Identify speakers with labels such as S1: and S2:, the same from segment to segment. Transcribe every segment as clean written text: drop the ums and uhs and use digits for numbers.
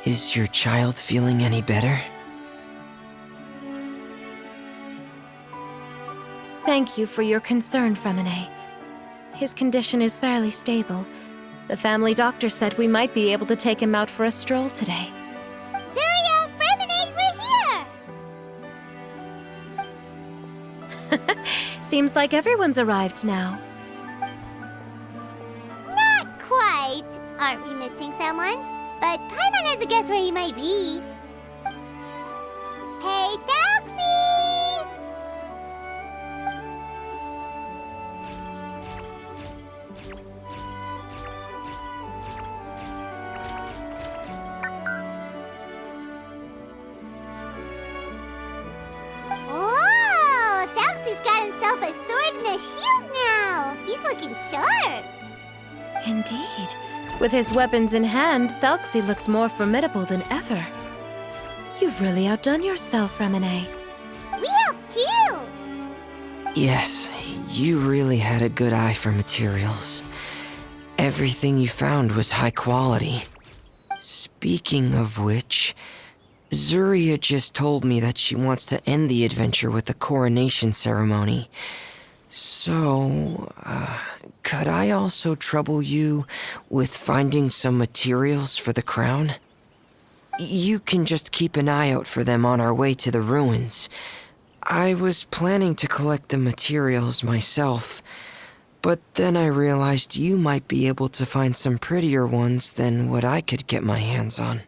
S1: Is your child feeling any better?
S2: Thank you for your concern, Fremine. His condition is fairly stable. The family doctor said we might be able to take him out for a stroll today.
S3: Zuria, Fremine, we're here!
S2: Seems like everyone's arrived now.
S3: Not quite. Aren't we missing someone? But Paimon has a guess where he might be. Hey, Thelxie! Whoa! Thelxie's got himself a sword and a shield now! He's looking sharp!
S2: Indeed. With his weapons in hand, Thelxie looks more formidable than ever. You've really outdone yourself, Fremine.
S3: We helped you!
S1: Yes, you really had a good eye for materials. Everything you found was high quality. Speaking of which, Zuria just told me that she wants to end the adventure with a coronation ceremony. So, could I also trouble you with finding some materials for the crown? You can just keep an eye out for them on our way to the ruins. I was planning to collect the materials myself, but then I realized you might be able to find some prettier ones than what I could get my hands on.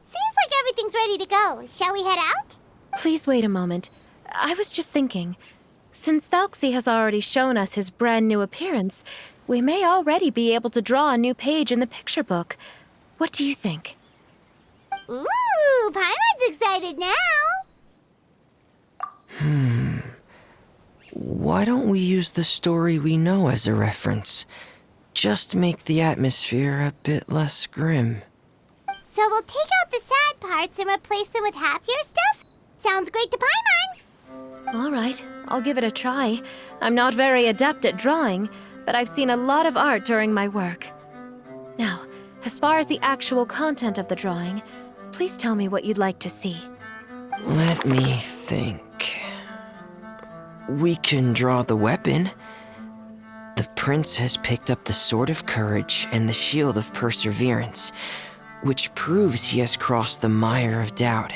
S3: Seems like everything's ready to go. Shall we head out?
S2: Please wait a moment. I was just thinking. Since Thelxie has already shown us his brand new appearance, we may already be able to draw a new page in the picture book. What do you think?
S3: Ooh, Paimon's excited now!
S1: Why don't we use the story we know as a reference? Just make the atmosphere a bit less grim.
S3: So we'll take out the sad parts and replace them with happier stuff? Sounds great to Paimon!
S2: All right, I'll give it a try. I'm not very adept at drawing, but I've seen a lot of art during my work. Now, as far as the actual content of the drawing, please tell me what you'd like to see.
S1: Let me think. We can draw the weapon. The prince has picked up the Sword of Courage and the Shield of Perseverance, which proves he has crossed the mire of doubt,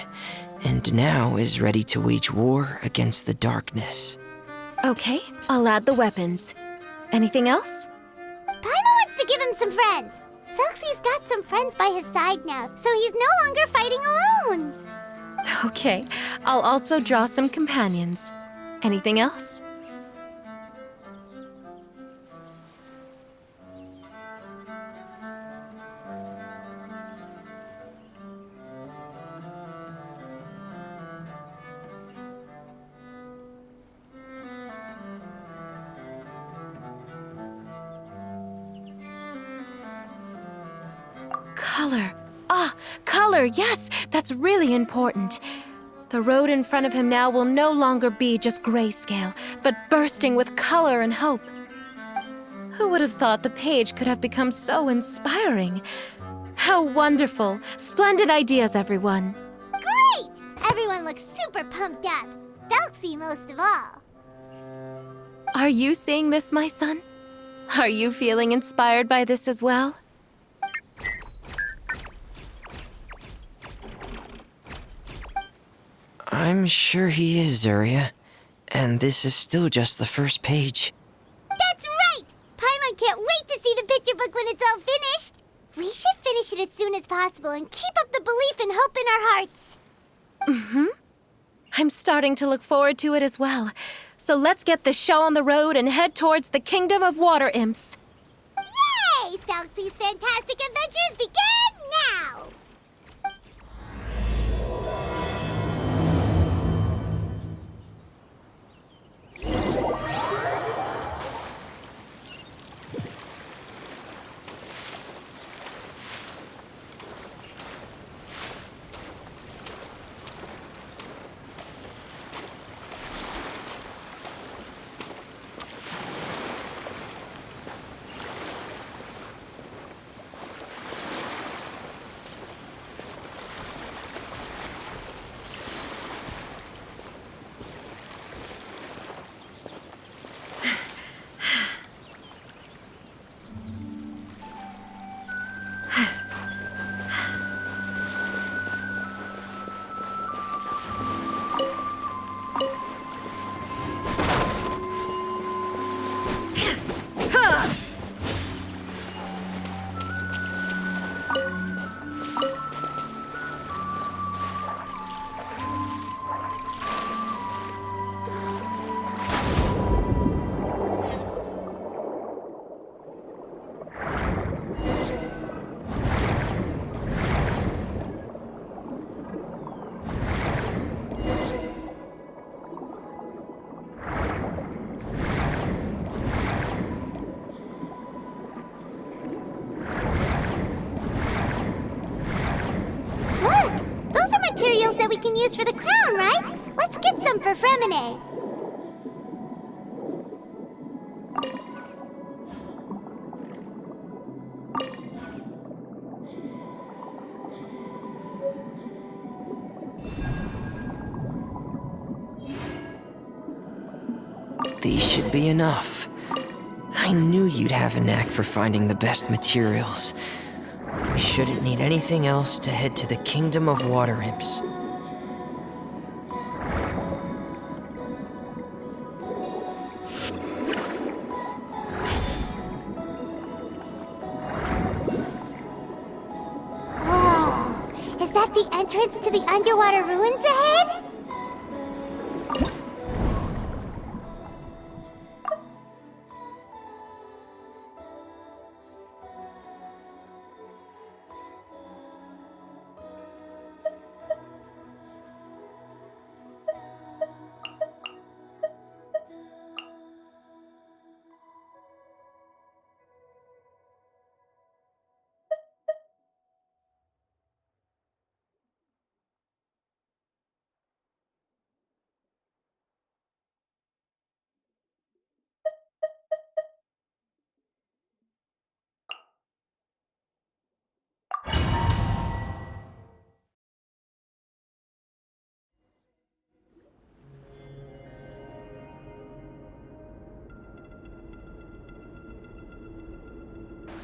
S1: and now is ready to wage war against the darkness.
S2: Okay, I'll add the weapons. Anything else?
S3: Paimon wants to give him some friends. Thelxie's got some friends by his side now, so he's no longer fighting alone.
S2: Okay, I'll also draw some companions. Anything else? Color. Color, yes, that's really important. The road in front of him now will no longer be just grayscale, but bursting with color and hope. Who would have thought the page could have become so inspiring? How wonderful! Splendid ideas, everyone.
S3: Great! Everyone looks super pumped up. Thelxie most of all.
S2: Are you seeing this, my son? Are you feeling inspired by this as well?
S1: I'm sure he is, Zuria. And this is still just the first page.
S3: That's right! Paimon can't wait to see the picture book when it's all finished. We should finish it as soon as possible and keep up the belief and hope in our hearts.
S2: Mm-hmm. I'm starting to look forward to it as well. So let's get the show on the road and head towards the Kingdom of Water Imps.
S3: Yay! Thelxie's fantastic adventures begin now! we can use for the crown, right? Let's get some for Fremine.
S1: These should be enough. I knew you'd have a knack for finding the best materials. We shouldn't need anything else to head to the Kingdom of Water Imps.
S3: Whoa! Is that the entrance to the underwater ruins ahead?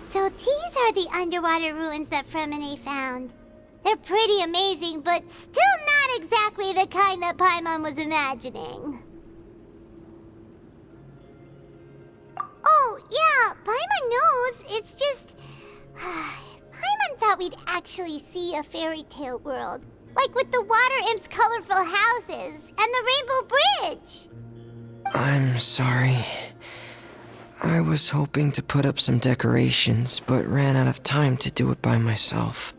S3: So these are the underwater ruins that Fremine found. They're pretty amazing, but still not exactly the kind that Paimon was imagining. Oh, yeah, Paimon knows. It's just... Paimon thought we'd actually see a fairy tale world. Like with the water imps' colorful houses and the Rainbow Bridge.
S1: I'm sorry. I was hoping to put up some decorations, but ran out of time to do it by myself.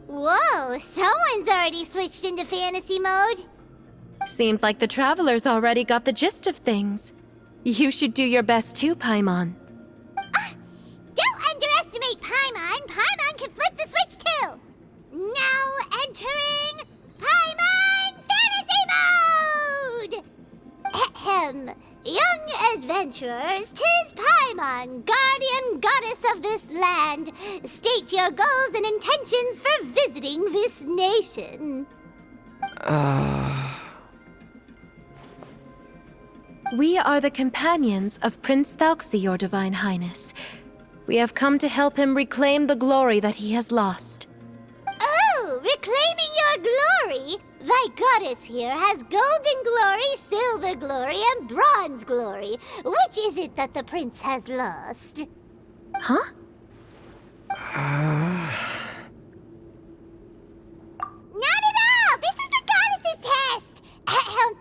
S3: Whoa, someone's already switched into fantasy mode.
S2: Seems like the travelers already got the gist of things. You should do your best too, Paimon.
S3: Don't underestimate Paimon. Paimon can flip the switch too. Now entering Paimon Fantasy Mode! Ahem. Young adventurers, 'tis Paimon, guardian goddess of this land. State your goals and intentions for visiting this nation.
S2: We are the companions of Prince Thelxie, your Divine Highness. We have come to help him reclaim the glory that he has lost.
S3: Oh, reclaiming your glory? Thy goddess here has golden glory, silver glory, and bronze glory. Which is it that the prince has lost?
S2: Huh?
S3: Not at all! This is the goddess's test! Ahem.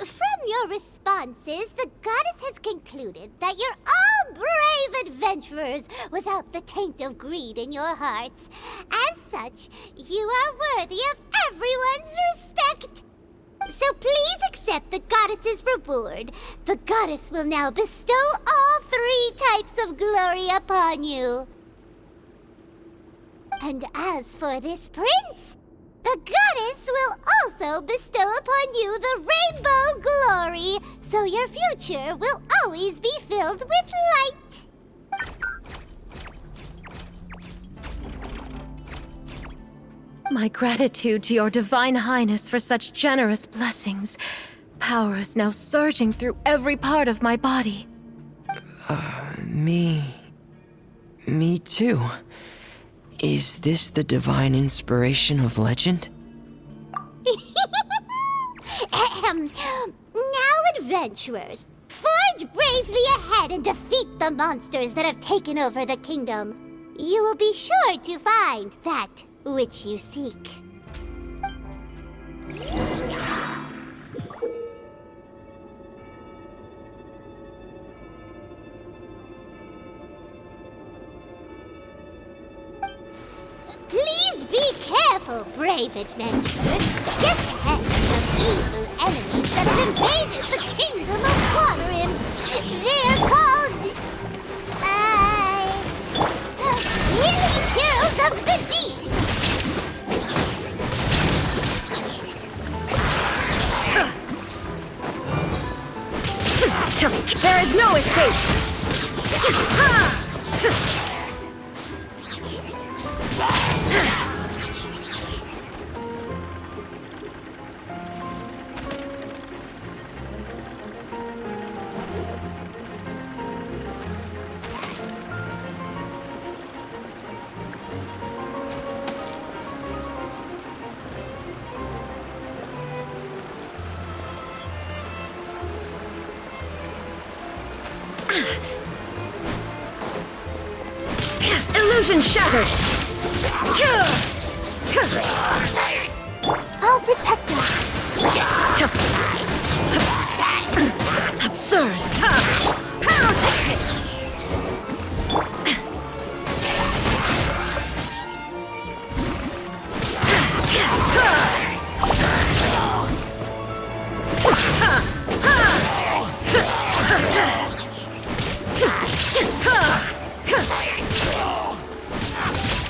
S3: From your responses, the goddess has concluded that you're all brave adventurers without the taint of greed in your hearts. As such, you are worthy of everyone's respect. So please accept the goddess's reward. The goddess will now bestow all 3 types of glory upon you. And as for this prince, the goddess will also bestow upon you the rainbow glory, so your future will always be filled with light.
S2: My gratitude to your Divine Highness for such generous blessings. Power is now surging through every part of my body.
S1: Me too. Is this the divine inspiration of legend?
S3: Ahem. Now, adventurers, forge bravely ahead and defeat the monsters that have taken over the kingdom. You will be sure to find that which you seek. Please be careful, brave adventurers. Just ahead are some evil enemies that have invaded the kingdom of water imps. They're called... Heroes of the deep.
S2: There is no escape! Illusion shattered!
S3: I'll protect us.
S2: Absurd! Pyrotechnics!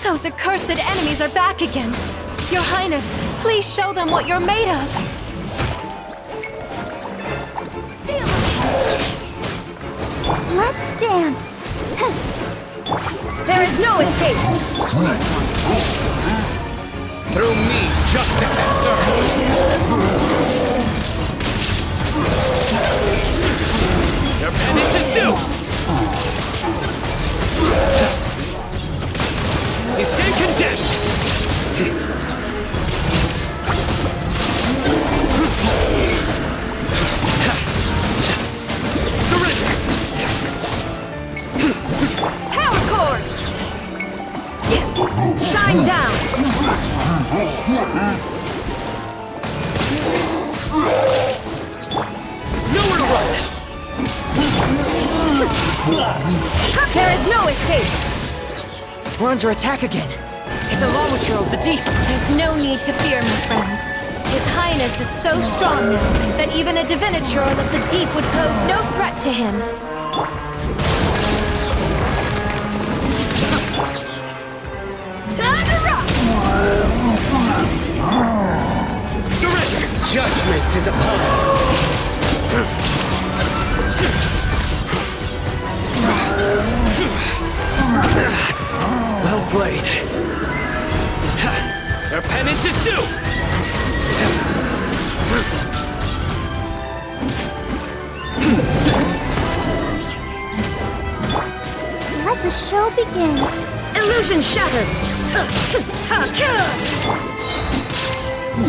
S2: Those accursed enemies are back again. Your Highness, please show them what you're made of.
S3: Let's dance.
S2: There is no escape.
S4: Through me, justice is served. Your penance is due. You stand condemned. Surrender.
S2: Power cord! Shine down!
S4: Nowhere to run.
S2: There is no escape!
S1: We're under attack again. It's a Lawitcher of the deep.
S2: There's no need to fear, my friends. His Highness is so strong now that even a diviniture of the deep would pose no threat to him. Time to rock!
S4: Surrender. Judgment is upon you. Well played. Their penance is due!
S3: Let the show begin.
S2: Illusion shattered!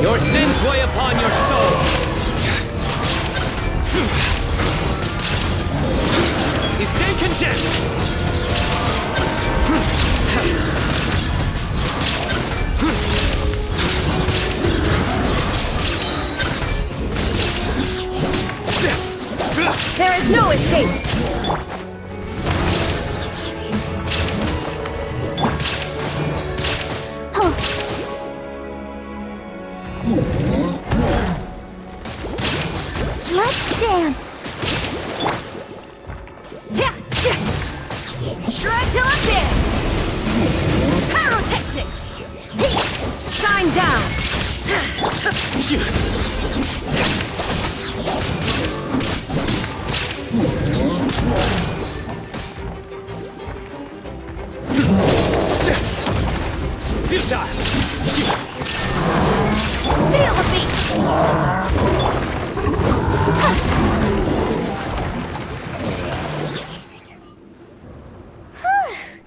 S4: Your sins weigh upon your soul! You stand condemned!
S2: There is no escape!
S3: Let's dance.
S2: Shred till I'm dead! Pyrotechnics! Shine down!
S4: Futile!
S2: Feel the beat!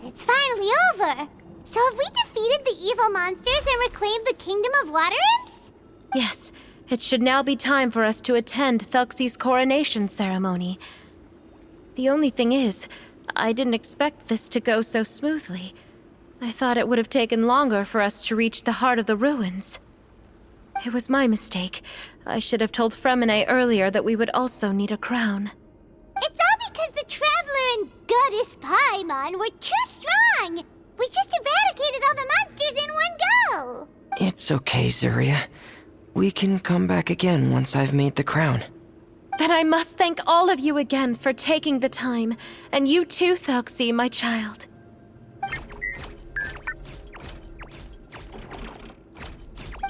S3: It's finally over. So have we defeated the evil monsters and reclaimed the Kingdom of Water Imps?
S2: Yes, it should now be time for us to attend Thelxie's coronation ceremony. The only thing is, I didn't expect this to go so smoothly. I thought it would have taken longer for us to reach the heart of the ruins. It was my mistake. I should have told Fremine earlier that we would also need a crown.
S3: It's all because the Traveler and Goddess Paimon were too strong. We just eradicated all the monsters in one go.
S1: It's okay, Zuria. We can come back again once I've made the crown.
S2: Then I must thank all of you again for taking the time, and you too, Thelxie, my child.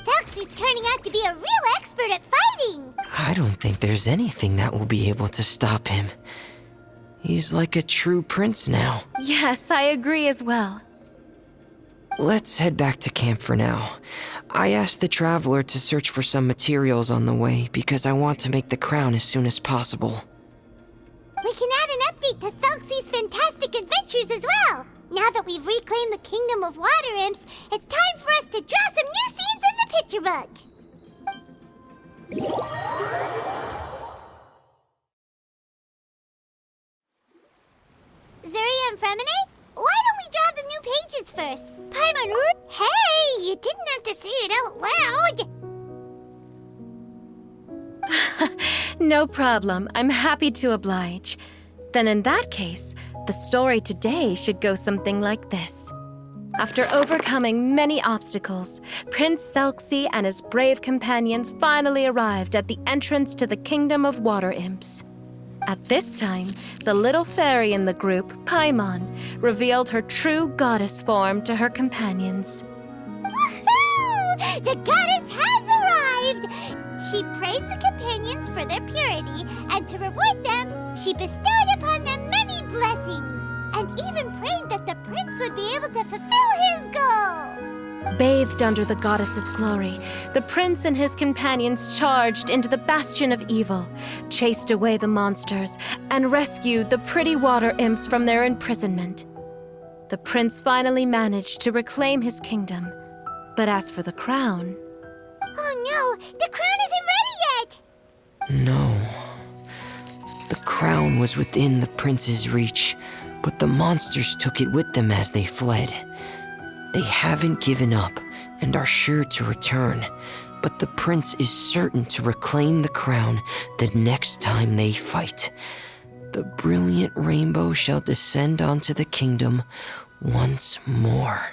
S3: Thelxie's turning out to be a real expert at fighting.
S1: I don't think there's anything that will be able to stop him. He's like a true prince now.
S2: Yes, I agree as well.
S1: Let's head back to camp for now. I asked the traveler to search for some materials on the way because I want to make the crown as soon as possible.
S3: We can add an update to Thelxie's fantastic adventures as well. Now that we've reclaimed the kingdom of water imps, it's time for us to draw some new scenes in the picture book. Zuria and Fremine, why don't we draw the new pages first? Paimon, hey, you didn't have to say it out loud.
S2: No problem. I'm happy to oblige. Then in that case, the story today should go something like this. After overcoming many obstacles, Prince Thelxie and his brave companions finally arrived at the entrance to the Kingdom of Water Imps. At this time, the little fairy in the group, Paimon, revealed her true goddess form to her companions.
S3: Woohoo! The goddess has arrived! She praised the companions for their purity, and to reward them, she bestowed upon them many blessings, and even prayed that the prince would be able to fulfill his goal.
S2: Bathed under the goddess's glory, the prince and his companions charged into the bastion of evil, chased away the monsters, and rescued the pretty water imps from their imprisonment. The prince finally managed to reclaim his kingdom, but as for the crown...
S3: Oh no, the crown isn't ready yet!
S1: No. The crown was within the prince's reach, but the monsters took it with them as they fled. They haven't given up and are sure to return, but the prince is certain to reclaim the crown the next time they fight. The brilliant rainbow shall descend onto the kingdom once more.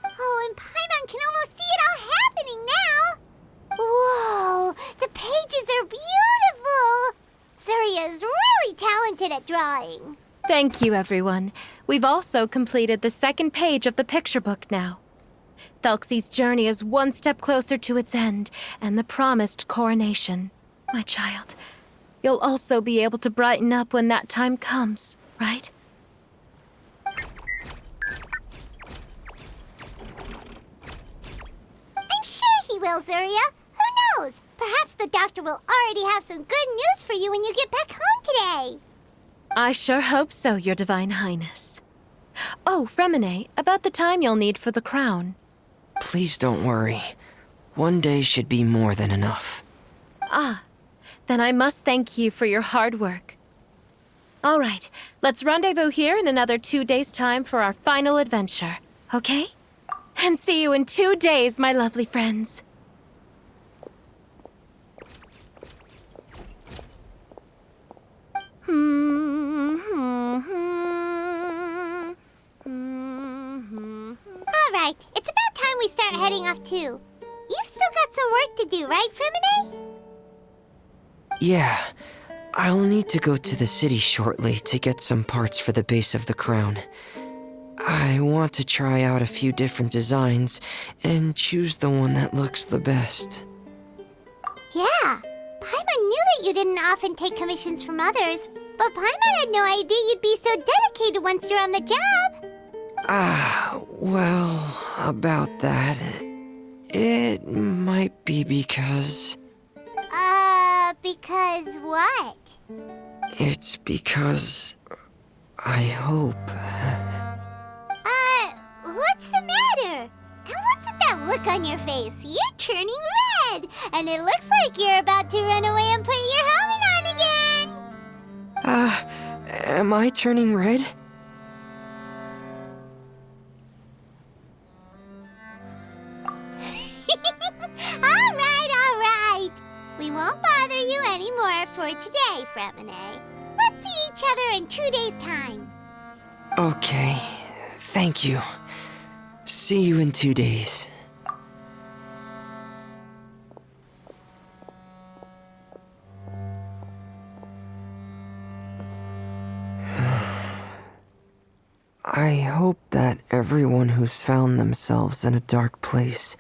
S3: Oh, and Paimon can almost see it all happening now! Whoa, the pages are beautiful! Zuria is really talented at drawing.
S2: Thank you, everyone. We've also completed the second page of the picture book now. Thelxie's journey is one step closer to its end and the promised coronation. My child, you'll also be able to brighten up when that time comes, right?
S3: I'm sure he will, Zuria. Who knows? Perhaps the doctor will already have some good news for you when you get back home today.
S2: I sure hope so, Your Divine Highness. Oh, Fremine, about the time you'll need for the crown.
S1: Please don't worry. One day should be more than enough.
S2: Ah, then I must thank you for your hard work. All right, let's rendezvous here in another 2 days' time for our final adventure, okay? And see you in 2 days, my lovely friends.
S3: All right, it's about time we start heading off too. You've still got some work to do, right, Fremine?
S1: Yeah, I'll need to go to the city shortly to get some parts for the base of the crown. I want to try out a few different designs and choose the one that looks the best.
S3: Yeah, Paimon knew that you didn't often take commissions from others, but Paimon had no idea you'd be so dedicated once you're on the job.
S1: Well, about that, it might be because...
S3: Because what?
S1: It's because I hope...
S3: What's the matter? And what's with that look on your face? You're turning red, and it looks like you're about to run away and put your helmet on again.
S1: Am I turning red?
S3: All right. We won't bother you anymore for today, Fremine. Let's see each other in 2 days' time.
S1: Okay, thank you. See you in 2 days. I hope that everyone who's found themselves in a dark place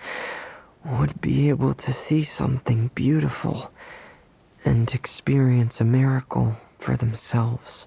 S1: would be able to see something beautiful and experience a miracle for themselves.